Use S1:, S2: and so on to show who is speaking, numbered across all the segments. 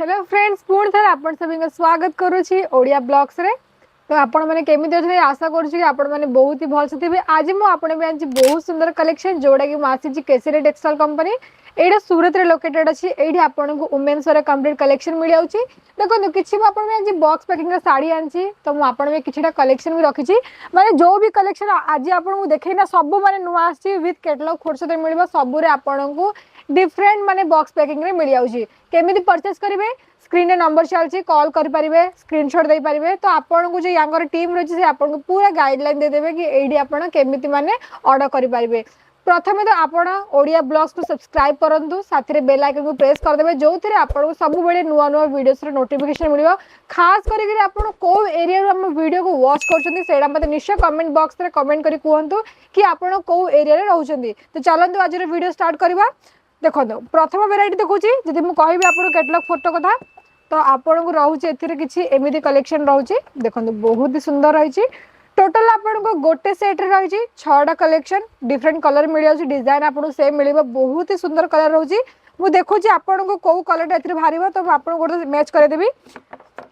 S1: Hello friends पुणी थे आपण सभी स्वागत करुच्ची ओडिया ब्लॉग्स रे। तो आपण मैंने केमी अच्छे आशा करुच्ची आपण मैंने बहुत ही भल से आज मुझे बहुत सुंदर कलेक्शन जोड़ा कि मुझे केसरी टेक्सटाइल कंपनी एटा सूरत रे लोकेटेड अच्छी ये आपको वुमेन्स कंप्लीट कलेक्शन मिल जाऊँगी। देखो किसी आज बॉक्स पैकिंग साड़ी आनी तो मुझे किसी कलेक्शन भी रखी माने जो भी कलेक्शन आज आपको देखना सब माने नुआ आसी विथ कैटलॉग खोट मिल सबूरे आपको डिफरेंट माने बॉक्स पैकिंग रे मिल जाऊँगी। केमी परचेस करेंगे स्क्रीन रे नंबर चलती कॉल करेंगे स्क्रीनशॉट दे पारे तो आपको जो यहाँ टीम रही है आपको पूरा गाइडलाइन देदेवे कि ये आपड़ केमी माने ऑर्डर करेंगे। प्रथम तो आपण ओडिया ब्लॉग्स को सब्सक्राइब करूँ साथ में बेल आइकन को प्रेस करदे जो थे आपको सब नुआ नुआ वीडियोस नोटिफिकेशन मिल खास करके कौ एरिया आम वीडियो को वॉच कर मत निश्चय कमेंट बॉक्स में कमेंट कर कहतु कि आप कौ एरिया रोचे। तो चलते आज वीडियो स्टार्ट करवा। देखो प्रथम वेराइटी देखुची जब मुझे कहबी आप कैटलॉग फोटो कथा तो आपन को रोचे किसी एमती कलेक्शन रोचे। देखो बहुत ही सुंदर रही टोटल आपको गोटे सेट रही 6टा कलेक्शन डिफरेंट कलर मिल जाऊँ डिजाइन आपको सेम मिल बहुत ही सुंदर कलर रोचे। मुझे देखुची आपन को कौ कलर बाहर तो आपको गोटे मैच करदेवी।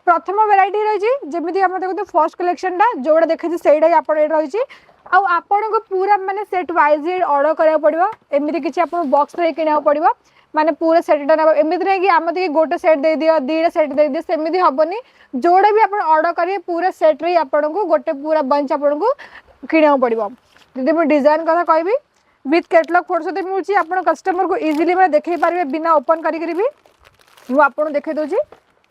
S1: प्रथम वेराइटी रही जमी आप देखते फर्स्ट कलेक्शन टा जोड़ा देखी से रही आपन को पूरा माने सेट वाइज ऑर्डर करा पड़ो एमती किसी आप बॉक्स रे किना पड़ो माने पूरा सेट एमती नहीं कि आम गोटे सेट दे दियो दीटा सेट दे दियो सेमती हेनी जोड़ा भी आप ऑर्डर करेंगे पूरा सेट रे आपन को गोटे पूरा बंच आपन को किना पड़ो। जब मुझे डिजाइन कथा कहबी विथ कैटलॉग फोटो सहित मिलूँ आप कस्टमर को इजिली मैं देखे पारे बिना ओपन करी मुझे देखे दूसरी।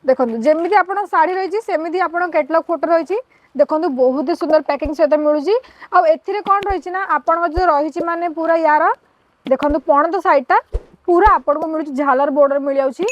S1: देखो जमी आप शाढ़ी रही सेमती आप कैटलॉग फोटो रही देखो बहुत ही सुंदर पैकिंग सहित मिलूँ आउ कौन रही ना आपण जो रही माने पूरा यार देखो पणत साइडटा पूरा आपको मिलूँ झालर बॉर्डर मिल जाऊँगी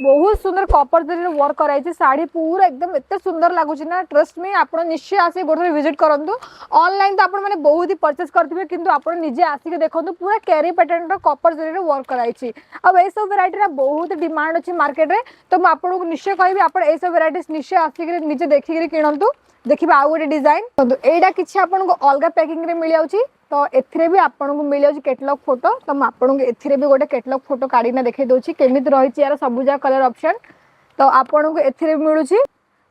S1: बहुत सुंदर कॉपर जरी वर्क कराई साड़ी पूरा एकदम एत सुंदर लगुच ना ट्रस्ट में आप निश्चय आसे गोटे विजिट करूँ। ऑनलाइन तो आप मैंने बहुत ही परचेस करेंगे किंतु आप निजे आसिक देखो पूरा कैरी पैटर्न कॉपर जरी वर्क कराई अब ये सब वेराइटी बहुत डिमांड अच्छी मार्केट में तो मुझे आपको निश्चय कहबी आप सब वेराइटीज निश्चय आसिक निजे देखिक किणतु। देखिए आउ गोटे डिजाइन एटा किसी आपको अलग पैकिंग रे मिल जाऊँगी तो एथिरे भी आपको मिल जाऊँ कैटलॉग फोटो तो मुझे एथिरे भी गोटे कैटलॉग फोटो काढ़ीना देखे दूसरी केमी रही यार सबुजा कलर ऑप्शन तो आपको एथिरे मिलूँ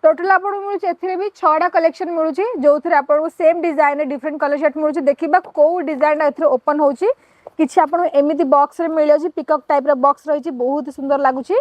S1: टोटल आपको मिलूँ एथिरे भी 6टा कलेक्शन मिलूँ जो थे आपको same design different colour set मिलूँ। देखा कौ डिजाइन एथिरे ओपन होची किसी आपको एमती बॉक्स रे मिल जाऊँ पिकअप टाइप बॉक्स रही बहुत सुंदर लगुच।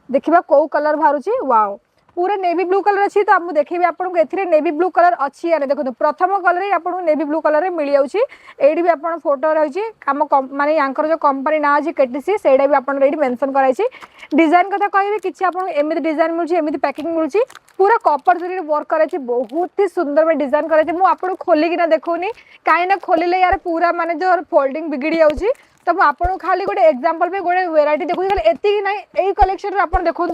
S1: देखा कौ कलर बाहर वाओ पूरा नेवी ब्लू कलर अच्छी तो आप देखिए आपको ए नेवी ब्लू कलर अच्छी है देखो प्रथम कलर ही आपको नेवी ब्लू कलर मिल जाऊँगी ये भी आप फोटो रही माने यहाँ जो कंपनी ना अच्छी केटीसी से भी आप मेंशन कराई। डिजाइन कथा कहे कि आपको एमती डिजाइन मिलूँ एमती पैकिंग मिलूँ पूरा कॉपर जरी वर्क कराई बहुत ही सुंदर में डिजाइन कराई मुझे आपको खोलिकिना देखूनी कहीं खोलिले यार पूरा माने जो फोल्डिंग बिगड़ी जाऊँगी तो आपको खाली गोटे एग्जांपल पे गोटे वेराइटी देखुँ एति ना यही कलेक्शन आप देखो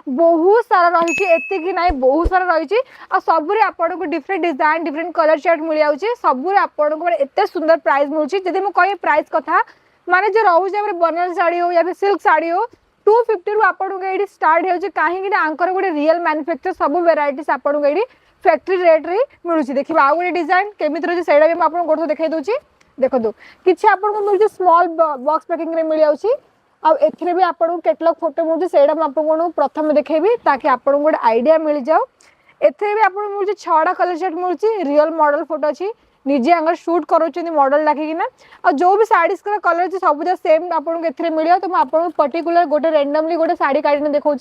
S1: बहुत सारा रही एति ना बहुत सारा रही सबूरे आपको different design different colour chart मिल जाऊँगी सबूरे आपको एत सुंदर प्राइस मिलूँ। जब मुझे कह प्राइस कथा माने जो रोचे बनारस साड़ी हो या फिर सिल्क साड़ी हो 250 रु आपको ये स्टार्ट हो कहीं आंकर गोटे रियल मैन्युफैक्चर सब वेराइटीज आपको ये फैक्ट्री रेट रे मिलूँ। देखिए आउ गोटे डिजाइन केमी रही से भी आपको गोटे देखे दूसरी देखो किसी आपको मिलूँ स्मॉल बॉक्स पैकिंग रे मिल जाऊँगी आउ भी आपको कैटलॉग फोटो मिलूँ से आपको प्रथम देखेबी ताकि आपको गोटे आइडिया मिल जाओ। एथे भी आपको मिलूँ 6टा कलर सेट मिलूँ रियल मॉडल फोटो अच्छी निजे आंगर शूट करोचंदी मॉडल डाकिना और जो भी साड़ीज का कलर अच्छी सब सेम आपको एथे मिल तो आपको पर्टिकुलर गोटे रेंडमली गोटे शाड़ी काढ़ी देखा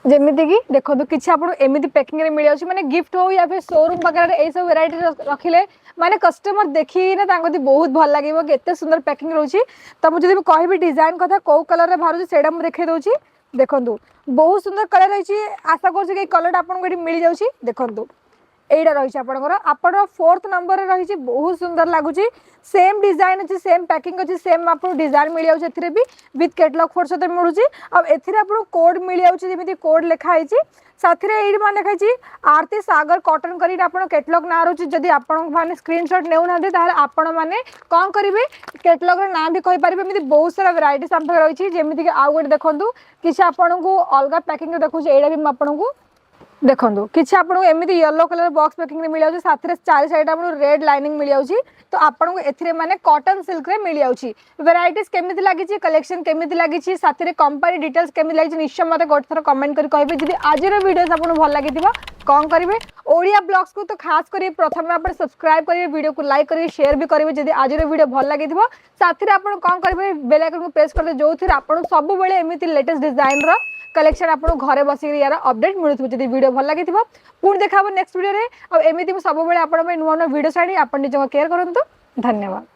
S1: जमीती कि देखो किसी आपको एमती पैकिंग रे मिल जाऊँ मैंने गिफ्ट हो या फिर शोरूम वगैरह ये सब वेराइटी रखिले माने कस्टमर देखी ना बहुत भल लगे कि एत सुंदर पैकिंग रोची। तो मुझे जब कहि डिजाइन कथा कौ कलर बाहर से देखे दूसरी देखो बहुत सुंदर कलर रही आशा कर कलर आपको ये मिल जाऊँ। देखो एटा रही आपंकर 4th नंबर रही बहुत सुंदर लगुच सेम डिजाइन अच्छी सेम पैकिंग अच्छी सेम आपको डिजाइन मिल जाऊँ भी विथ कैटलॉग फोटो सहित मिलूँ अब एथिरे आपको कोड मिल जाऊँ जमी कोड लिखाई साथ में मान लिखाई आरती सागर कॉटन करी कैटलॉग ना रोचे जदि आपने स्क्रीनशॉट नेउना आपण मैंने कौन करेंगे कैटलॉग ना भी कहींपारे बहुत सारा वेराइटीज आम रही जमीक आउ गोटे देखूँ किसी आपको अलग पैकिंग देखुचे यहाँ भी आपको देखो किसी आपको एमती येलो कलर बॉक्स पैकिंग मिल जाऊँ साथ चार साइड आपको रेड लाइनिंग मिल जाऊँ तो आपको ए माने कॉटन सिल्क रे मिल जाऊँ वेराइटीज केमी लगी कलेक्शन केमी लगी साथ कंपनी डिटेल्स केमी लगी निश्चय मत गोटे थर कमेंट कर कहे जब आज वीडियो आपको भल लगी कौन करेंगे ओडिया ब्लॉग्स को तो खास कर प्रथम आप सब्सक्राइब करेंगे वीडियो को लाइक करेंगे शेयर भी करेंगे जब आज वीडियो भल लगी साथ आप कौन करेंगे बेल आइकन को प्रेस करेंगे जो थी आप सब एमती लेटेस्ट डिजाइन रो कलेक्शन आपको घरे बस यार अपडेट मिलूँ जब वीडियो भल लगी पुणी देखा नेक्स्ट वीडियो एमती सब आप नुआ नुआ वीडियो छाड़ी आप निज केयर करूँ धन्यवाद।